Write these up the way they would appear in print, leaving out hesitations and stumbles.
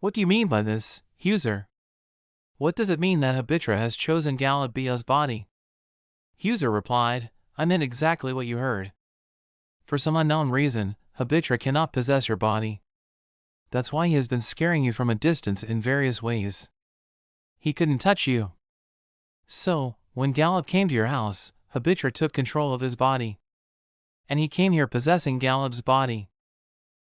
What do you mean by this, Huser? What does it mean that Habitra has chosen Galabia's body? Huser replied, I meant exactly what you heard. For some unknown reason, Habitra cannot possess your body. That's why he has been scaring you from a distance in various ways. He couldn't touch you. So, when Galab came to your house, Habitra took control of his body. And he came here possessing Galab's body.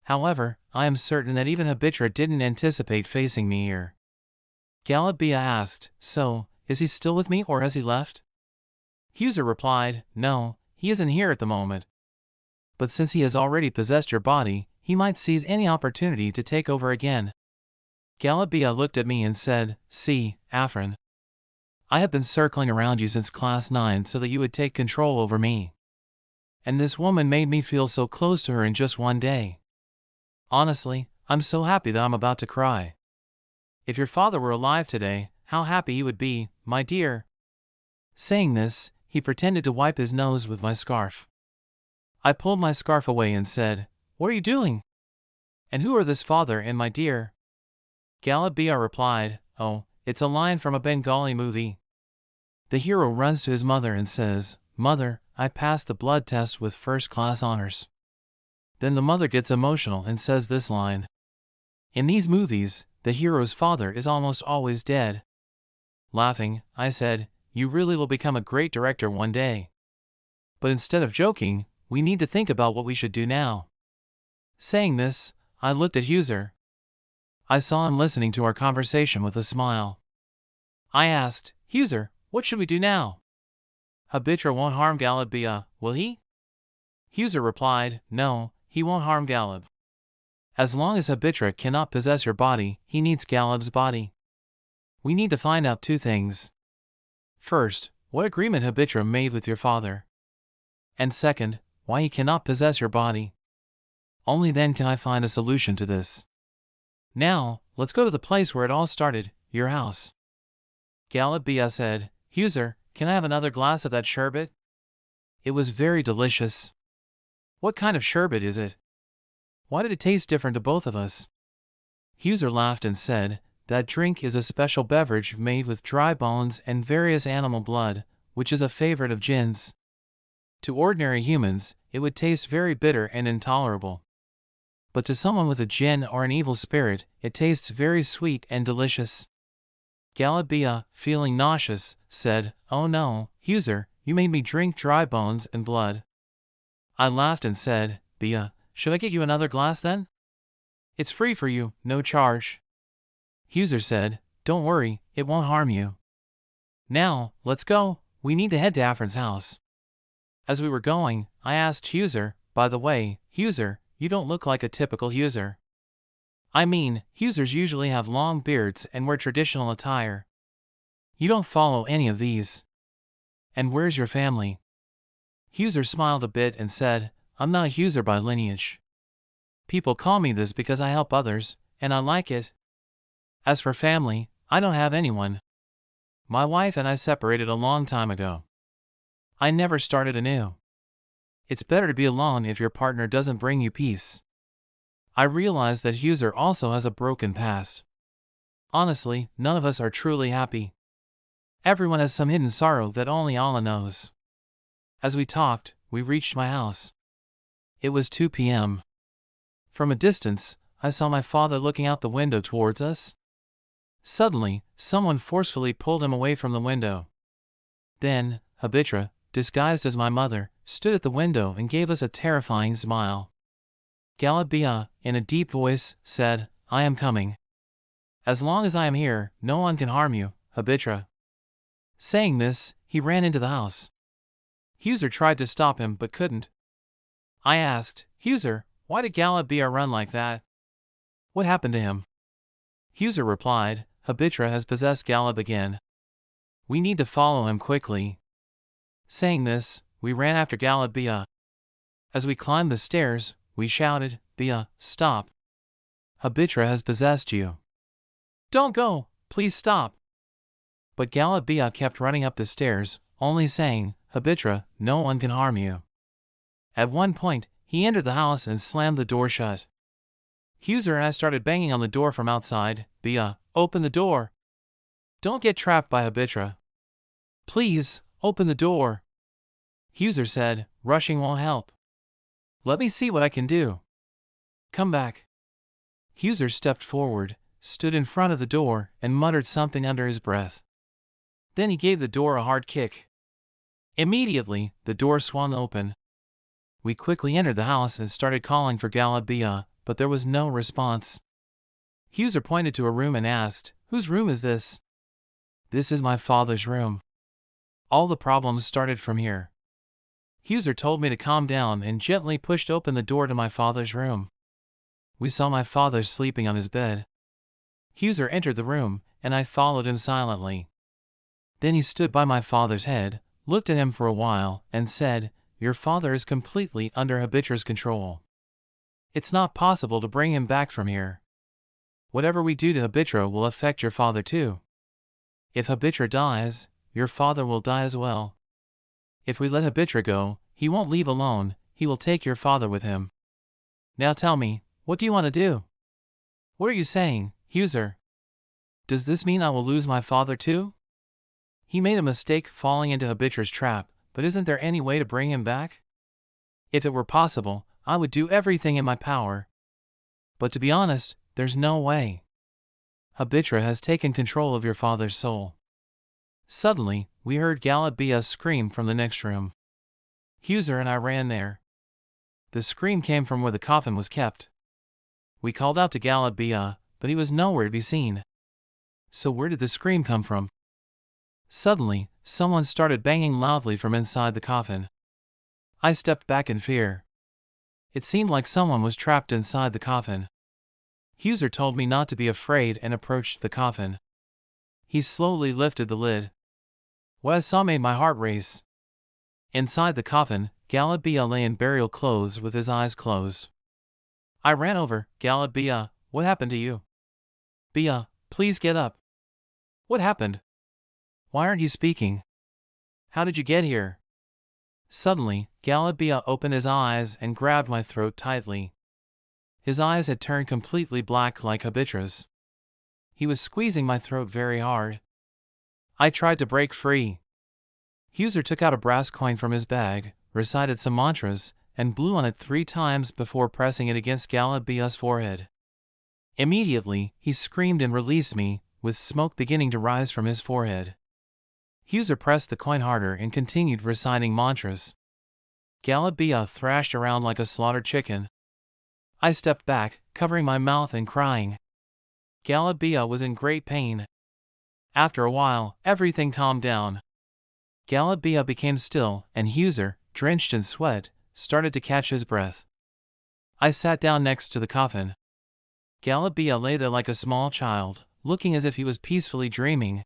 However, I am certain that even Habitra didn't anticipate facing me here. Galabia asked, so, is he still with me or has he left? Huser replied, no, he isn't here at the moment. But since he has already possessed your body, he might seize any opportunity to take over again. Galabia looked at me and said, see, Afrin. I have been circling around you since class 9 so that you would take control over me. And this woman made me feel so close to her in just one day. Honestly, I'm so happy that I'm about to cry. If your father were alive today, how happy he would be, my dear. Saying this, he pretended to wipe his nose with my scarf. I pulled my scarf away and said, what are you doing? And who are this father and my dear? Galabia replied, oh, it's a line from a Bengali movie. The hero runs to his mother and says, Mother, I passed the blood test with first-class honors. Then the mother gets emotional and says this line. In these movies, the hero's father is almost always dead. Laughing, I said, you really will become a great director one day. But instead of joking, we need to think about what we should do now. Saying this, I looked at Huser. I saw him listening to our conversation with a smile. I asked, Huser, what should we do now? Habitra won't harm Galabia, will he? Huser replied, no, he won't harm Galab. As long as Habitra cannot possess your body, he needs Galab's body. We need to find out two things. First, what agreement Habitra made with your father. And second, why he cannot possess your body. Only then can I find a solution to this. Now, let's go to the place where it all started, your house. Galabia said, Huser, can I have another glass of that sherbet? It was very delicious. What kind of sherbet is it? Why did it taste different to both of us? Huser laughed and said, that drink is a special beverage made with dry bones and various animal blood, which is a favorite of jinns. To ordinary humans, it would taste very bitter and intolerable. But to someone with a jinn or an evil spirit, it tastes very sweet and delicious. Galabia, feeling nauseous, said, oh no, Huser, you made me drink dry bones and blood. I laughed and said, Bia, should I get you another glass then? It's free for you, no charge. Huser said, don't worry, it won't harm you. Now, let's go, we need to head to Afrin's house. As we were going, I asked Huser, by the way, Huser, you don't look like a typical Huser. I mean, Husers usually have long beards and wear traditional attire. You don't follow any of these. And where's your family? Huser smiled a bit and said, I'm not a Huser by lineage. People call me this because I help others, and I like it. As for family, I don't have anyone. My wife and I separated a long time ago. I never started anew. It's better to be alone if your partner doesn't bring you peace. I realize that Huser also has a broken past. Honestly, none of us are truly happy. Everyone has some hidden sorrow that only Allah knows. As we talked, we reached my house. It was 2 p.m. From a distance, I saw my father looking out the window towards us. Suddenly, someone forcefully pulled him away from the window. Then, Habitra, disguised as my mother, stood at the window and gave us a terrifying smile. Galabia, in a deep voice, said, I am coming. As long as I am here, no one can harm you, Habitra. Saying this, he ran into the house. Huser tried to stop him but couldn't. I asked, Huser, why did Galabia run like that? What happened to him? Huser replied, Habitra has possessed Galab again. We need to follow him quickly. Saying this, we ran after Galabia. As we climbed the stairs, we shouted, Bia, stop. Habitra has possessed you. Don't go, please stop. But Galabia kept running up the stairs, only saying, Habitra, no one can harm you. At one point, he entered the house and slammed the door shut. Huser and I started banging on the door from outside. Bea, open the door. Don't get trapped by Habitra. Please, open the door. Huser said, rushing won't help. Let me see what I can do. Come back. Huser stepped forward, stood in front of the door, and muttered something under his breath. Then he gave the door a hard kick. Immediately, the door swung open. We quickly entered the house and started calling for Bea, but there was no response. Huser pointed to a room and asked, "Whose room is this?" "This is my father's room. All the problems started from here." Huser told me to calm down and gently pushed open the door to my father's room. We saw my father sleeping on his bed. Huser entered the room, and I followed him silently. Then he stood by my father's head, looked at him for a while, and said, "Your father is completely under Habitra's control. It's not possible to bring him back from here. Whatever we do to Habitra will affect your father too. If Habitra dies, your father will die as well. If we let Habitra go, he won't leave alone, he will take your father with him. Now tell me, what do you want to do?" "What are you saying, Huser? Does this mean I will lose my father too? He made a mistake falling into Habitra's trap, but isn't there any way to bring him back? If it were possible, I would do everything in my power. But to be honest, there's no way. Habitra has taken control of your father's soul." Suddenly, we heard Bea scream from the next room. Huser and I ran there. The scream came from where the coffin was kept. We called out to Bea, but he was nowhere to be seen. So where did the scream come from? Suddenly, someone started banging loudly from inside the coffin. I stepped back in fear. It seemed like someone was trapped inside the coffin. Huser told me not to be afraid and approached the coffin. He slowly lifted the lid. What I saw made my heart race. Inside the coffin, Bea lay in burial clothes with his eyes closed. I ran over. "Bea, what happened to you? Bea, please get up. What happened? Why aren't you speaking? How did you get here?" Suddenly, Bea opened his eyes and grabbed my throat tightly. His eyes had turned completely black like Habitra's. He was squeezing my throat very hard. I tried to break free. Huser took out a brass coin from his bag, recited some mantras, and blew on it 3 times before pressing it against Bea's forehead. Immediately, he screamed and released me, with smoke beginning to rise from his forehead. Huser pressed the coin harder and continued reciting mantras. Bea thrashed around like a slaughtered chicken. I stepped back, covering my mouth and crying. Bea was in great pain. After a while, everything calmed down. Bea became still, and Huser, drenched in sweat, started to catch his breath. I sat down next to the coffin. Bea lay there like a small child, looking as if he was peacefully dreaming.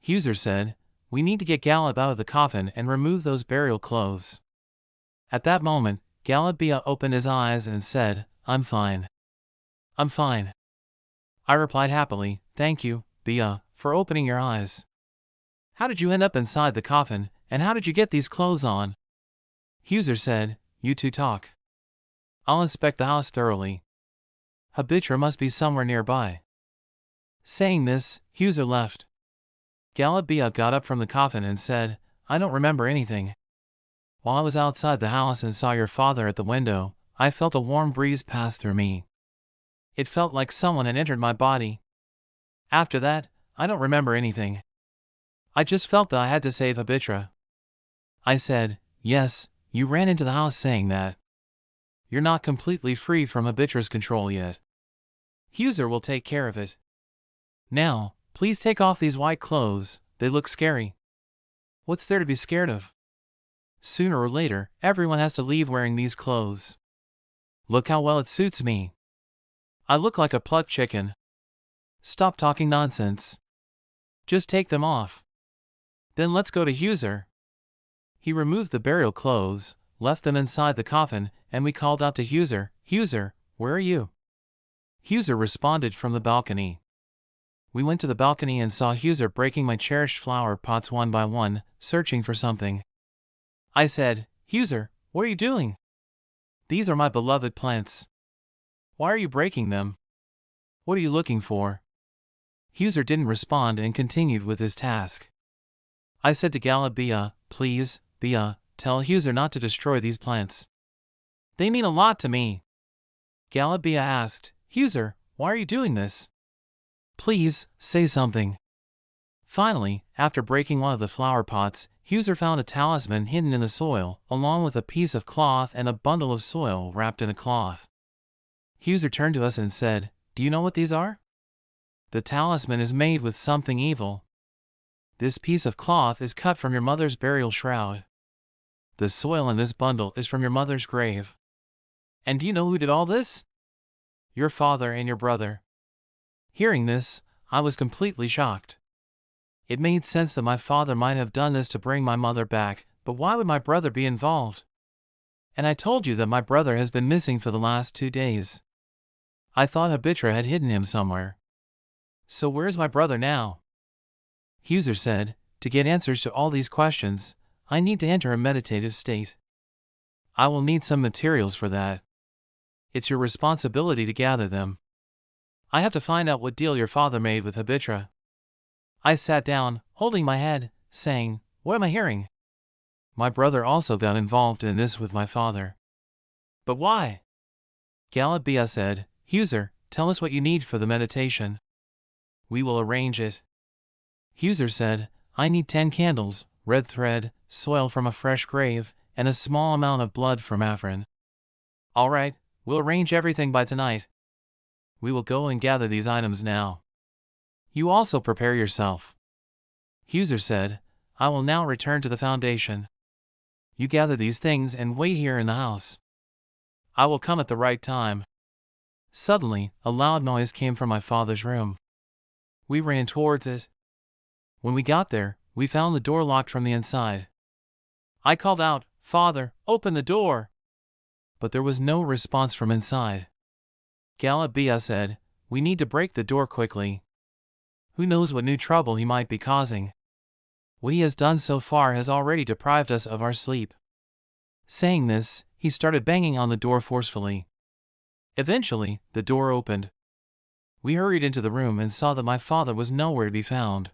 Huser said, "We need to get out of the coffin and remove those burial clothes." At that moment, Bea opened his eyes and said, "I'm fine. I'm fine." I replied happily, "Thank you, Bea, for opening your eyes. How did you end up inside the coffin, and how did you get these clothes on?" Huser said, "You two talk. I'll inspect the house thoroughly. Habitra must be somewhere nearby." Saying this, Huser left. Bea got up from the coffin and said, "I don't remember anything. While I was outside the house and saw your father at the window, I felt a warm breeze pass through me. It felt like someone had entered my body. After that, I don't remember anything. I just felt that I had to save Habitra." I said, "Yes, you ran into the house saying that. You're not completely free from Habitra's control yet. Huser will take care of it. Now, please take off these white clothes, they look scary." "What's there to be scared of? Sooner or later, everyone has to leave wearing these clothes. Look how well it suits me. I look like a plucked chicken. Stop talking nonsense. Just take them off. Then let's go to Huser." He removed the burial clothes, left them inside the coffin, and we called out to Huser, "Huser, where are you?" Huser responded from the balcony. We went to the balcony and saw Huser breaking my cherished flower pots one by one, searching for something. I said, "Huser, what are you doing?" "These are my beloved plants. Why are you breaking them? What are you looking for? Huser didn't respond and continued with his task. I said to Galabia, please, Bia, tell Huser not to destroy these plants. They mean a lot to me. Galabia asked, Huser, why are you doing this? Please, say something. Finally, after breaking one of the flower pots, Huser found a talisman hidden in the soil, along with a piece of cloth and a bundle of soil wrapped in a cloth. Huser turned to us and said, do you know what these are? The talisman is made with something evil. This piece of cloth is cut from your mother's burial shroud. The soil in this bundle is from your mother's grave. And do you know who did all this? Your father and your brother. Hearing this, I was completely shocked. It made sense that my father might have done this to bring my mother back, but why would my brother be involved? And I told you that my brother has been missing for the last 2 days. I thought Habitra had hidden him somewhere. So where's my brother now? Huser said, to get answers to all these questions, I need to enter a meditative state. I will need some materials for that. It's your responsibility to gather them. I have to find out what deal your father made with Habitra. I sat down, holding my head, saying, what am I hearing? My brother also got involved in this with my father. But why? Galabia said, Huser, tell us what you need for the meditation. We will arrange it. Huser said, I need 10 candles, red thread, soil from a fresh grave, and a small amount of blood from Afrin. All right, we'll arrange everything by tonight. We will go and gather these items now. You also prepare yourself. Huser said, I will now return to the foundation. You gather these things and wait here in the house. I will come at the right time. Suddenly, a loud noise came from my father's room. We ran towards it. When we got there, we found the door locked from the inside. I called out, Father, open the door! But there was no response from inside. Galabia said, we need to break the door quickly. Who knows what new trouble he might be causing? What he has done so far has already deprived us of our sleep. Saying this, he started banging on the door forcefully. Eventually, the door opened. We hurried into the room and saw that my father was nowhere to be found.